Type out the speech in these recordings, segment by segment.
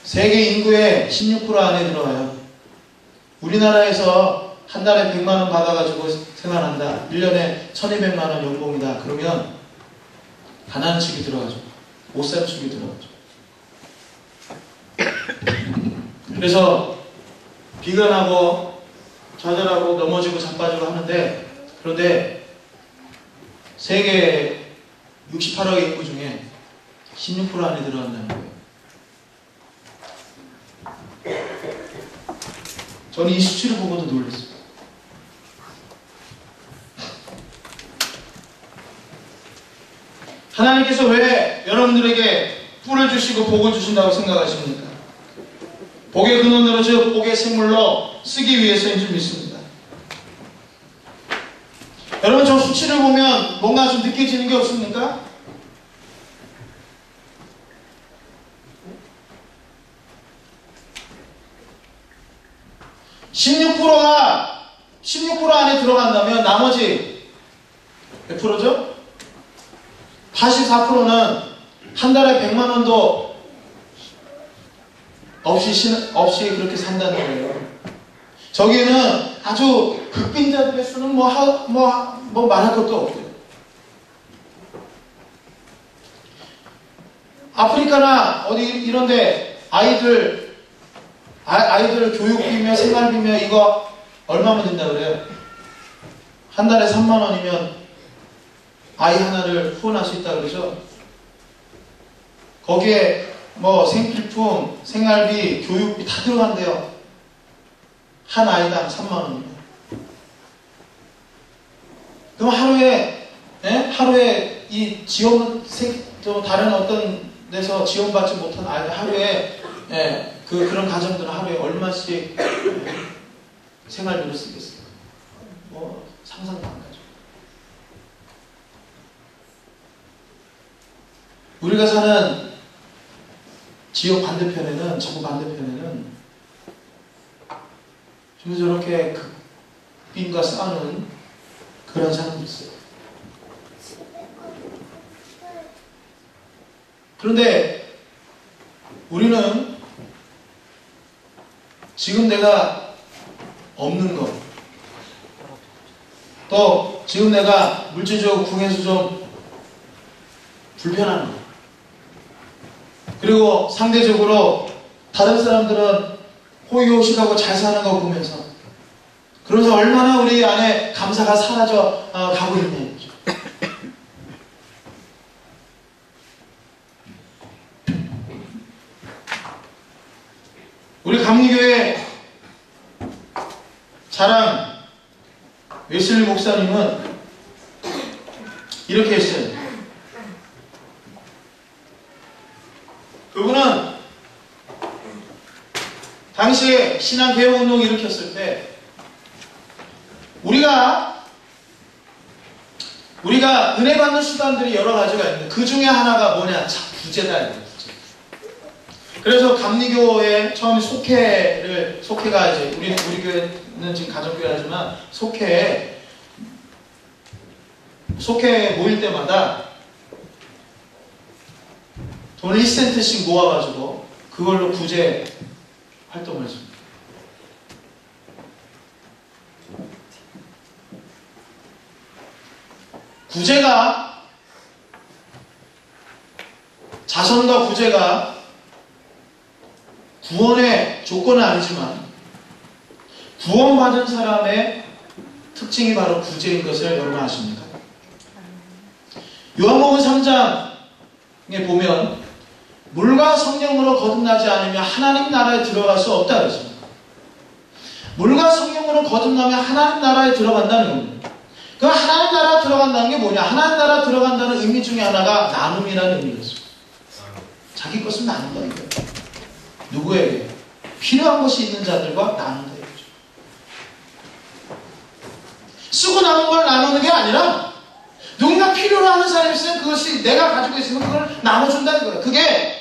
세계 인구의 16% 안에 들어가요. 우리나라에서 한 달에 100만 원 받아가지고 생활한다. 1년에 1200만 원 연봉이다. 그러면 가난한 축이 들어가죠. 못 사는 축이 들어가죠. 그래서 비관하고 좌절하고 넘어지고 자빠지고 하는데, 그런데 세계 68억 인구 중에 16% 안에 들어간다는 거예요. 저는 이 수치를 보고도 놀랐어요. 하나님께서 왜 여러분들에게 뿔을 주시고 복을 주신다고 생각하십니까? 복의 근원으로, 즉 복의 생물로 쓰기 위해서인 줄 믿습니다. 여러분, 저 수치를 보면 뭔가 좀 느껴지는 게 없습니까? (16%가) 16% 안에 들어간다면 나머지 몇 프로죠? 84%는 한 달에 100만 원도 없이 그렇게 산다는 거예요. 저기에는 아주 극빈자들의 수는 뭐 말할 것도 없고요. 아프리카나 어디 이런데 아이들 교육비며 생활비며 이거 얼마면 된다 그래요? 한 달에 3만 원이면 아이 하나를 후원할 수 있다 그러죠? 거기에 뭐 생필품, 생활비, 교육비 다 들어간대요. 한 아이당 3만 원이면. 그럼 하루에 이 지원, 다른 어떤 데서 지원받지 못한 아이들 하루에, 그런 가정들은 하루에 얼마씩 생활비를 쓰겠어요? 뭐 상상도 안 가죠. 우리가 사는 지역 반대편에는, 정부 반대편에는 좀 저렇게 극빈과 싸우는 그런 사람들이 있어요. 그런데 우리는 지금 내가 없는 것, 또 지금 내가 물질적으로 궁해서 좀 불편한 것, 그리고 상대적으로 다른 사람들은 호의호식하고 잘 사는 거 보면서, 그러면서 얼마나 우리 안에 감사가 사라져 가고 있는 거죠. 우리 감리교회 자랑 웨슬리 목사님은 이렇게 했어요. 그분은 당시에 신앙개혁운동을 일으켰을 때 우리가 은혜 받는 수단들이 여러 가지가 있는데 그 중에 하나가 뭐냐? 참 부재다. 그래서 감리교회 처음에 속회가 이제 우리 교회는 지금 가정교회지만 속회 모일 때마다 돈을 1센트씩 모아가지고 그걸로 부재 활동을 했습니다. 구제가, 자선과 구제가 구원의 조건은 아니지만 구원받은 사람의 특징이 바로 구제인 것을 여러분 아십니까? 요한복음 3장에 보면 물과 성령으로 거듭나지 않으면 하나님 나라에 들어갈 수 없다 그랬습니다. 물과 성령으로 거듭나면 하나님 나라에 들어간다는 겁니다. 그 하나님 나라 들어간다는 게 뭐냐? 하나님 나라 들어간다는 의미 중에 하나가 나눔이라는 의미였습니다. 자기 것을 나눈다 이거예요. 누구에게? 필요한 것이 있는 자들과 나눈다 이거죠. 쓰고 남은 걸 나누는 게 아니라 누군가 필요로 하는 사람이 있으면 그것이 내가 가지고 있으면 그걸 나눠준다는 거예요. 그게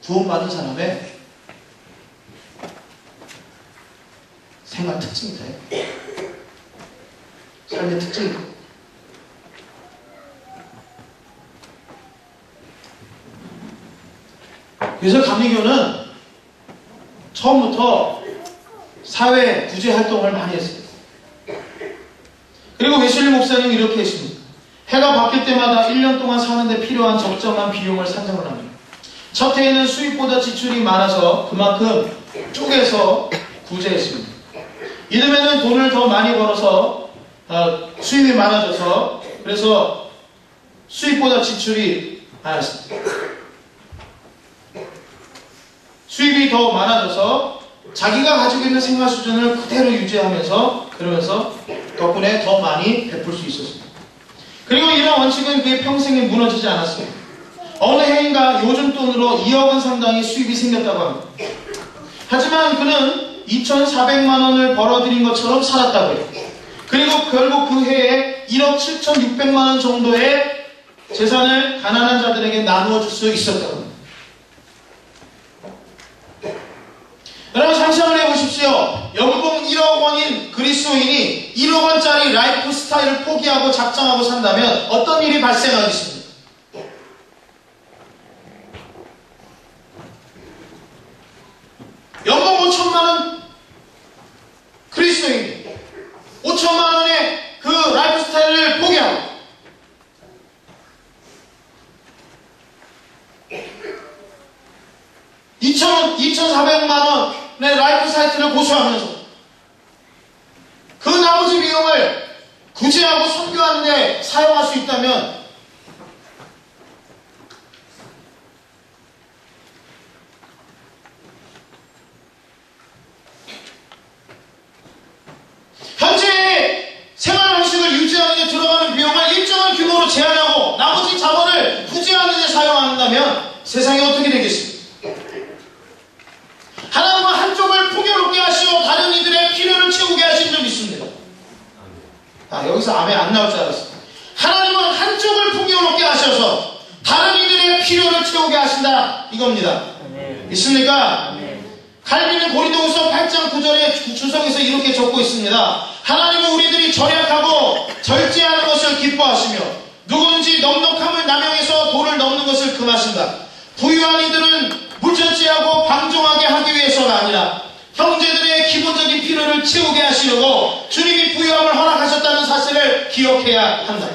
구원받은 사람의 생활 특징이 돼요. 삶의 특징이에요. 그래서 감리교는 처음부터 사회 구제 활동을 많이 했어요. 그리고 웨슬리 목사님은 이렇게 했습니다. 해가 바뀔 때마다 1년 동안 사는데 필요한 적정한 비용을 산정을 합니다. 첫 해에는 수입보다 지출이 많아서 그만큼 쪼개서 구제했습니다. 이듬해는 돈을 더 많이 벌어서 수입이 많아져서 그래서 수입보다 지출이 많았습니다. 수입이 더 많아져서 자기가 가지고 있는 생활 수준을 그대로 유지하면서 그러면서 덕분에 더 많이 베풀 수 있었습니다. 그리고 이런 원칙은 그의 평생에 무너지지 않았어요. 어느 해인가 요즘 돈으로 2억 원 상당의 수입이 생겼다고 합니다. 하지만 그는 2,400만 원을 벌어들인 것처럼 살았다고요. 그리고 결국 그 해에 1억 7,600만 원 정도의 재산을 가난한 자들에게 나누어 줄 수 있었다고 합니다. 여러분 상상을 해보십시오. 연봉 1억 원인 그리스도인이 1억 원짜리 라이프 스타일을 포기하고 작정하고 산다면 어떤 일이 발생하겠습니까? 연봉 5천만 원 그리스도인이 5천만 원의 그 라이프 스타일을 포기하고 2,400만 원의 라이프 사이트를 고수하면서 그 나머지 비용을 구제하고 선교하는 데 사용할 수 있다면 현재 생활 방식을 유지하는 데 들어가는 비용을 일정한 규모로 제한하고 나머지 자본을 구제하는 데 사용한다면 세상이 어떻게 되겠습니까? 하나님은 한쪽을 풍요롭게 하시고 다른 이들의 필요를 채우게 하신 적이 있습니다. 여기서 아멘 안 나올 줄 알았어요. 하나님은 한쪽을 풍요롭게 하셔서 다른 이들의 필요를 채우게 하신다 이겁니다. 있습니까? 칼빈은 고린도후서 8장 9절에 주석에서 이렇게 적고 있습니다. 하나님은 우리들이 절약하고 절제하는 것을 기뻐하시며 누구든지 넉넉함을 남용해서 도를 넘는 것을 금하신다. 부유한 이들은 무절제하고 방종하게 하기 위해서가 아니라 형제들의 기본적인 필요를 채우게 하시려고 주님이 부유함을 허락하셨다는 사실을 기억해야 한다.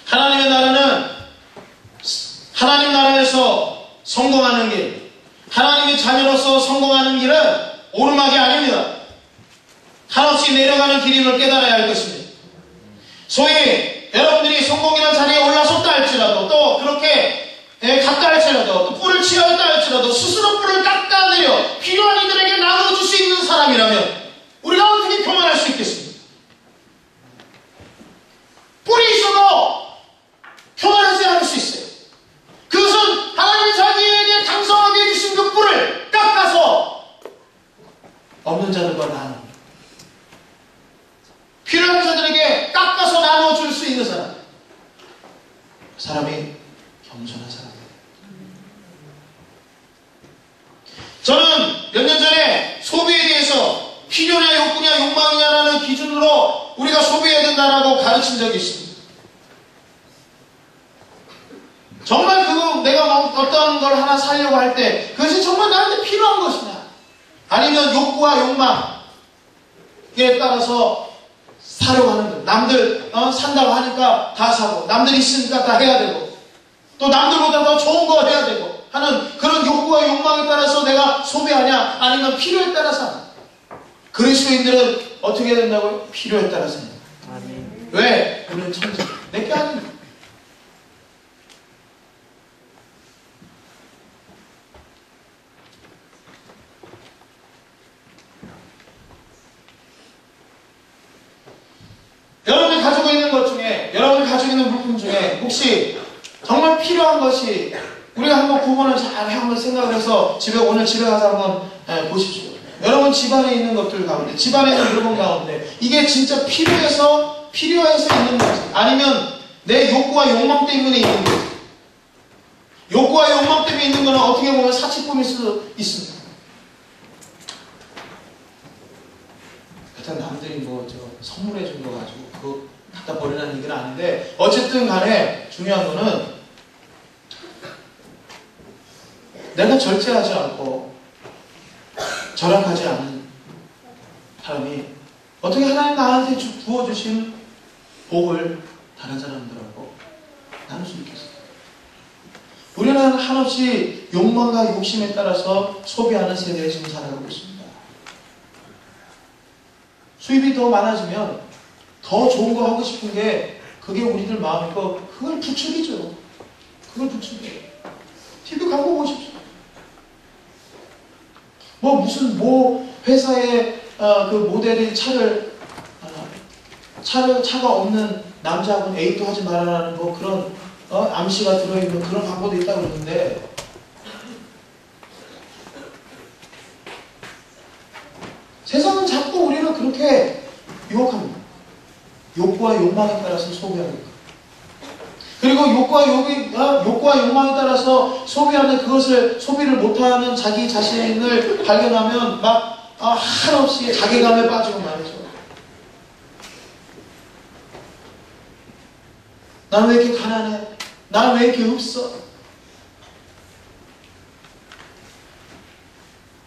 하나님의 나라는 하나님 나라에서 성공하는 길, 하나님의 자녀로서 성공하는 길은 오르막이 아닙니다. 한없이 내려가는 길임을 깨달아야 할 것입니다. 소위 여러분들이 성공이라는 자리에 올라섰다 할지라도 또 그렇게 갔다 할지라도 또 뿔을 치었다 할지라도 스스로 뿔을 깎아내려 필요한 이들에게 나눠줄 수 있는 사람이라면 우리가 어떻게 교만할 수 있겠습니까? 뿔이 있어도 교만하지 않을 수 있어요. 그것은 하나님이 자기에게 강성하게 해주신 그 뿔을 깎아서 없는 자들과 나누는 필요한 자들에게 깎아서 나눠줄 수 있는 사람. 그 사람이 겸손한 사람이에요. 저는 몇 년 전에 소비에 대해서 필요냐 욕구냐 욕망이냐라는 기준으로 우리가 소비해야 된다라고 가르친 적이 있습니다. 정말 그거 내가 어떤 걸 하나 사려고 할 때 그것이 정말 나한테 필요한 것이냐 아니면 욕구와 욕망에 따라서 사려고 하는 거. 남들 산다고 하니까 다 사고 남들 있으니까 다 해야 되고 또 남들보다 더 좋은 거 해야 되고 하는 그런 욕구와 욕망에 따라서 내가 소비하냐 아니면 필요에 따라서 하냐. 그리스도인들은 어떻게 해야 된다고요? 필요에 따라서 해야 돼요. 왜? 우리는 천재. 내게 아닙니다. 여러분이 가지고 있는 것 중에, 여러분이 가지고 있는 물품 중에 혹시 정말 필요한 것이 우리가 한번 구분을 잘 한번 생각을 해서 오늘 집에 가서 한번 보십시오. 여러분 집안에 있는 것들 가운데, 집안에 있는 물건 가운데 이게 진짜 필요해서 있는 것이 아니면 내 욕구와 욕망 때문에 있는 것이. 욕구와 욕망 때문에 있는 것은 어떻게 보면 사치품일 수도 있습니다. 그렇다고 남들이 뭐 저 선물해 준 거 가지고 그거 갖다 버리라는 얘기는 아닌데, 어쨌든 간에 중요한 거는 내가 절제하지 않고 절약하지 않은 사람이 어떻게 하나님 나한테 부어주신 복을 다른 사람들하고 나눌 수 있겠어요? 우리는 한없이 욕망과 욕심에 따라서 소비하는 세대에 지금 살아가고 있습니다. 수입이 더 많아지면 더 좋은 거 하고 싶은 게 그게 우리들 마음이고, 그걸 부추기죠. 그걸 부추겨요. TV 광고 보십시오. 무슨 회사에 그 모델이 차가 없는 남자하고는 에이도 하지 말아라는 그런 암시가 들어있는 그런 광고도 있다고 그러는데, 세상은 자꾸 우리를 그렇게 유혹합니다. 욕구와 욕망에 따라서 소비합니다. 그리고 욕구와 욕망에 따라서 소비하는 그것을 소비를 못하는 자기 자신을 발견하면 한없이 자괴감에 빠지고 말이죠. 나는 왜 이렇게 가난해? 나는 왜 이렇게 없어?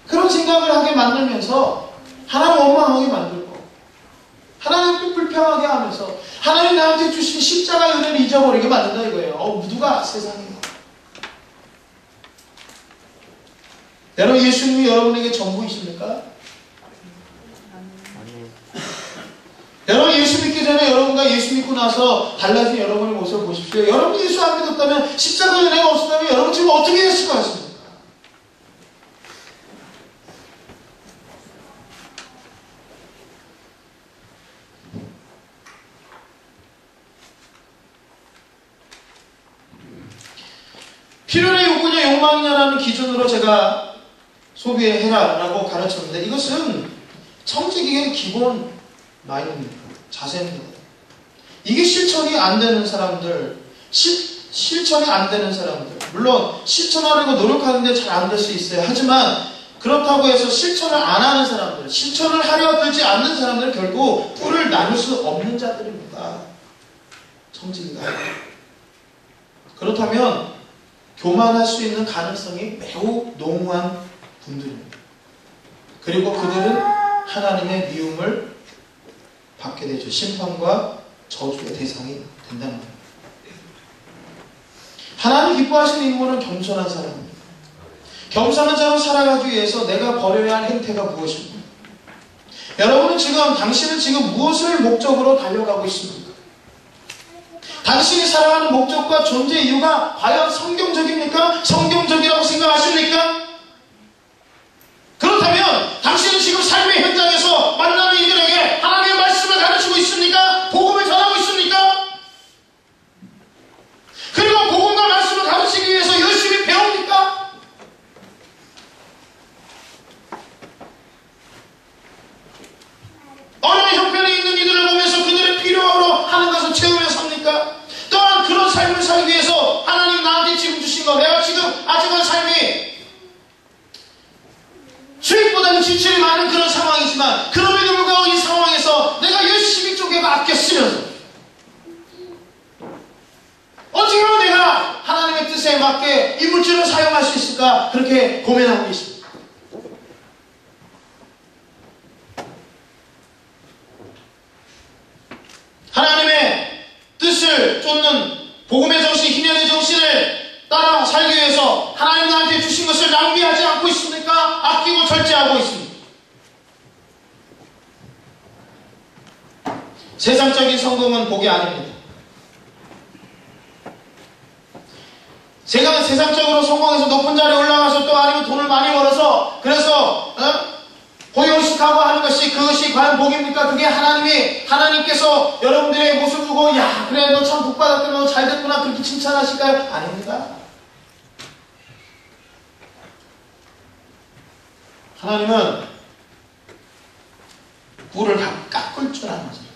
그런 생각을 하게 만들면서 하나님 원망하게 만들고, 하나님 불평하게 하면서 하나님 나한테 주신 십자가의 은혜를 잊어버리게 만든다 이거예요. 누가 세상에. 여러분, 예수님이 여러분에게 전부이십니까? 여러분, 예수 믿기 전에 여러분과 예수 믿고 나서 달라진 여러분의 모습을 보십시오. 여러분이 예수 안 믿었다면, 십자가의 은혜가 없었다면 여러분 지금 어떻게 됐을 것 같습니까? 필요나 욕구냐 욕망이냐라는 기준으로 제가 소비해라라고 가르쳤는데, 이것은 청지기의 기본 마인드입니다. 자세입니다. 이게 실천이 안 되는 사람들, 실천이 안 되는 사람들, 물론 실천하려고 노력하는데 잘 안 될 수 있어요. 하지만 그렇다고 해서 실천을 안 하는 사람들, 실천을 하려 들지 않는 사람들은 결국 뿔을 나눌 수 없는 자들입니다. 청지기가. 그렇다면 교만할 수 있는 가능성이 매우 농후한 분들입니다. 그리고 그들은 하나님의 미움을 받게 되죠. 심판과 저주의 대상이 된다는 겁니다. 하나님 기뻐하시는 인물은 겸손한 사람입니다. 겸손한 자로 살아가기 위해서 내가 버려야 할 행태가 무엇입니까? 여러분은 당신은 지금 무엇을 목적으로 달려가고 있습니까? 당신이 살아가는 목적과 존재 이유가 과연 성경적입니까? 성경적이라고 생각하십니까? 그렇다면 당신은 지금 삶의 현장에서 만나는 이들에게 하나님의 말씀을 가르치고 있습니까? 복음을 전하고 있습니까? 그리고 복음과 말씀을 가르치기 위해서 열심히 배웁니까? 어느 형편에 있는 이들을 보면서 그들의 필요로 하는 것을 채우며 삽니까? 또한 그런 삶을 살기 위해서 하나님 나한테 지금 주신 거, 내가 지금 아직은 삶이 수입보다는 지출이 많은 그런 상황이지만, 그럼에도 불구하고 이 상황에서 내가 열심히 쪼개고 아껴 쓰면서 어떻게 하면 내가 하나님의 뜻에 맞게 이 물질을 사용할 수 있을까, 그렇게 고민하고 있습니다. 하나님의 뜻을 쫓는 복음의 정신, 희년의 정신을 따라 살기 위해서 하나님 나한테 주신 것을 낭비하지 않고 있습니까? 아끼고 절제하고 있습니까? 세상적인 성공은 복이 아닙니다. 제가 세상적으로 성공해서 높은 자리에 올라가서 또 아니면 돈을 많이 벌어서 그래서 고용식하고 하는 그것이 과연 복입니까? 그게 하나님께서 여러분들의 모습을 보고, 야, 그래, 너 참 복받았구나, 너 잘됐구나, 그렇게 칭찬하실까요? 아닙니다. 하나님은 뿔을 깎을 줄 아는 사람,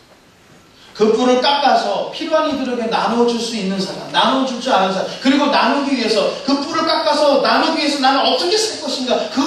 그 뿔을 깎아서 필요한 이들에게 나눠줄 수 있는 사람, 나눠줄 줄 아는 사람, 그리고 나누기 위해서 그 뿔을 깎아서 나누기 위해서 나는 어떻게 살 것인가, 그걸